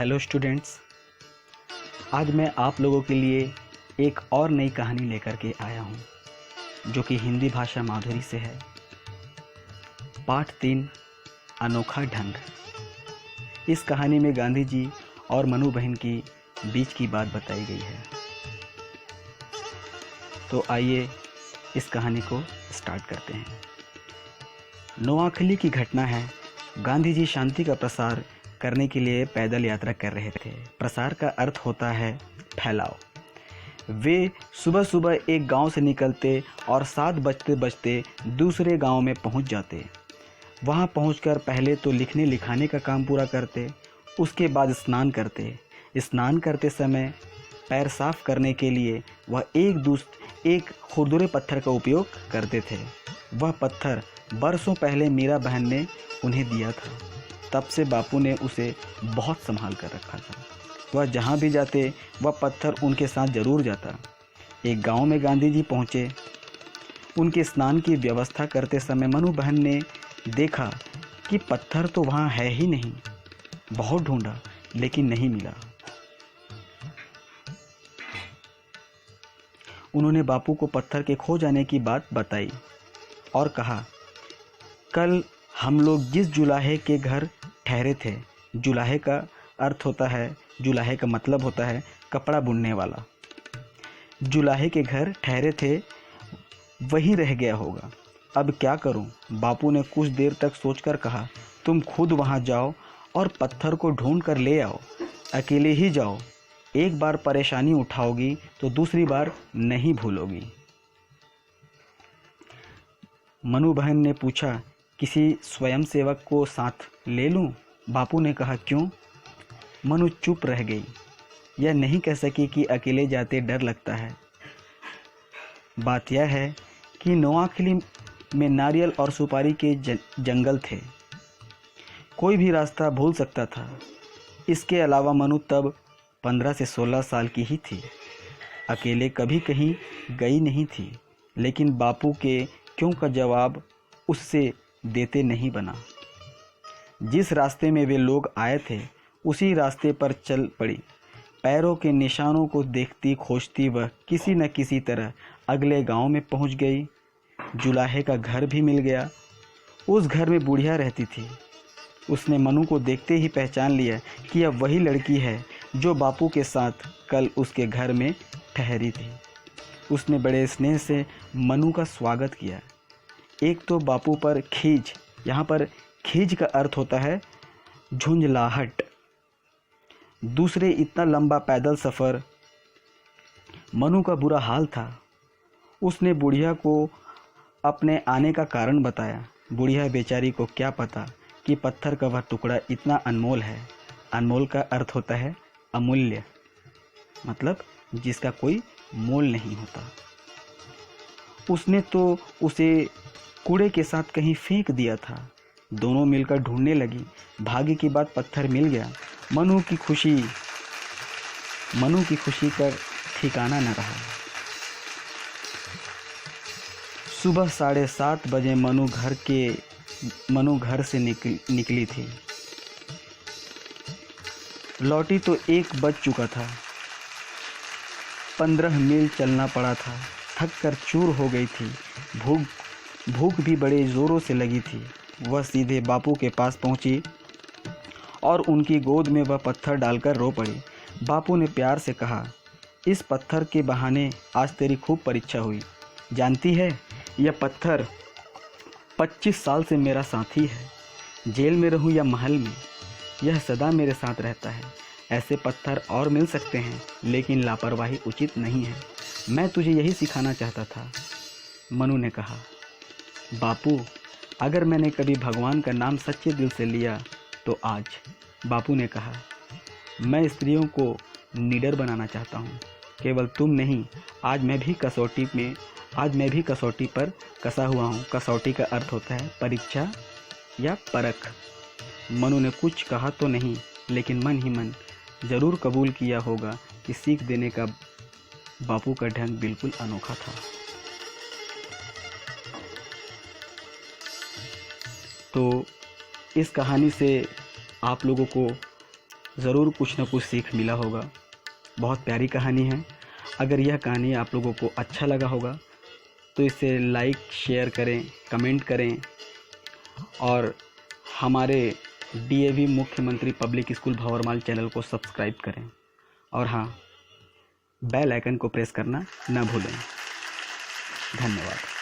Hello students, आज मैं आप लोगों के लिए एक और नई कहानी लेकर के आया हूँ जो कि हिंदी भाषा माधुरी से है। पाठ 3 अनोखा ढंग। इस कहानी में गांधी जी और मनु बहन की बीच की बात बताई गई है। तो आइए इस कहानी को स्टार्ट करते हैं। नोआखली की घटना है। गांधी जी शांति का प्रसार करने के लिए पैदल यात्रा कर रहे थे। प्रसार का अर्थ होता है फैलाव। वे सुबह सुबह एक गांव से निकलते और 7 बजते बजते दूसरे गांव में पहुंच जाते। वहां पहुंचकर पहले तो लिखने लिखाने का काम पूरा करते, उसके बाद स्नान करते। स्नान करते समय पैर साफ करने के लिए वह एक खुरदुरे पत्थर का उपयोग करते थे। वह पत्थर बरसों पहले मीरा बहन ने उन्हें दिया था। तब से बापू ने उसे बहुत संभाल कर रखा था। वह जहाँ भी जाते वह पत्थर उनके साथ जरूर जाता। एक गांव में गांधी जी पहुँचे। उनके स्नान की व्यवस्था करते समय मनु बहन ने देखा कि पत्थर तो वहाँ है ही नहीं। बहुत ढूंढा लेकिन नहीं मिला। उन्होंने बापू को पत्थर के खो जाने की बात बताई और कहा, कल हम लोग जिस जुलाहे के घर ठहरे थे, जुलाहे का अर्थ होता है, जुलाहे का मतलब होता है कपड़ा बुनने वाला। जुलाहे के घर ठहरे थे वही रह गया होगा। अब क्या करूं? बापू ने कुछ देर तक सोचकर कहा, तुम खुद वहां जाओ और पत्थर को ढूंढ कर ले आओ। अकेले ही जाओ। एक बार परेशानी उठाओगी तो दूसरी बार नहीं भूलोगी। मनु बहन ने पूछा, किसी स्वयंसेवक को साथ ले लूं? बापू ने कहा, क्यों? मनु चुप रह गई। यह नहीं कह सकी कि अकेले जाते डर लगता है। बात यह है कि नोआखली में नारियल और सुपारी के जंगल थे। कोई भी रास्ता भूल सकता था। इसके अलावा मनु तब 15 से 16 साल की ही थी। अकेले कभी कहीं गई नहीं थी। लेकिन बापू के क्यों का जवाब उससे देते नहीं बना। जिस रास्ते में वे लोग आए थे उसी रास्ते पर चल पड़ी। पैरों के निशानों को देखती खोजती वह किसी न किसी तरह अगले गांव में पहुंच गई। जुलाहे का घर भी मिल गया। उस घर में बुढ़िया रहती थी। उसने मनु को देखते ही पहचान लिया कि यह वही लड़की है जो बापू के साथ कल उसके घर में ठहरी थी। उसने बड़े स्नेह से मनु का स्वागत किया। एक तो बापू पर खींच, यहाँ पर खींच का अर्थ होता है झुंझलाहट। दूसरे इतना लंबा पैदल सफ़र। मनु का बुरा हाल था। उसने बुढ़िया को अपने आने का कारण बताया। बुढ़िया बेचारी को क्या पता कि पत्थर का वह टुकड़ा इतना अनमोल है। अनमोल का अर्थ होता है अमूल्य, मतलब जिसका कोई मोल नहीं होता। उसने तो उसे कूड़े के साथ कहीं फेंक दिया था। दोनों मिलकर ढूंढने लगी। भाग्य की बात पत्थर मिल गया। मनु की खुशी का ठिकाना न रहा। सुबह 7:30 बजे मनु घर से निकली थी। लौटी तो 1 बज चुका था। 15 मील चलना पड़ा था। थक कर चूर हो गई थी। भूख भी बड़े ज़ोरों से लगी थी। वह सीधे बापू के पास पहुंची और उनकी गोद में वह पत्थर डालकर रो पड़ी। बापू ने प्यार से कहा, इस पत्थर के बहाने आज तेरी खूब परीक्षा हुई। जानती है, यह पत्थर 25 साल से मेरा साथी है। जेल में रहूं या महल में, यह सदा मेरे साथ रहता है। ऐसे पत्थर और मिल सकते हैं लेकिन लापरवाही उचित नहीं है। मैं तुझे यही सिखाना चाहता था। मनु ने कहा, बापू, अगर मैंने कभी भगवान का नाम सच्चे दिल से लिया तो आज। बापू ने कहा, मैं स्त्रियों को निडर बनाना चाहता हूँ। केवल तुम नहीं, आज मैं भी कसौटी पर कसा हुआ हूँ। कसौटी का अर्थ होता है परीक्षा या परख। मनु ने कुछ कहा तो नहीं, लेकिन मन ही मन ज़रूर कबूल किया होगा कि सीख देने का बापू का ढंग बिल्कुल अनोखा था। तो इस कहानी से आप लोगों को ज़रूर कुछ ना कुछ सीख मिला होगा। बहुत प्यारी कहानी है। अगर यह कहानी आप लोगों को अच्छा लगा होगा तो इसे लाइक शेयर करें, कमेंट करें और हमारे DAV मुख्यमंत्री पब्लिक स्कूल भंवरमाल चैनल को सब्सक्राइब करें। और हाँ, बेल आइकन को प्रेस करना न भूलें। धन्यवाद।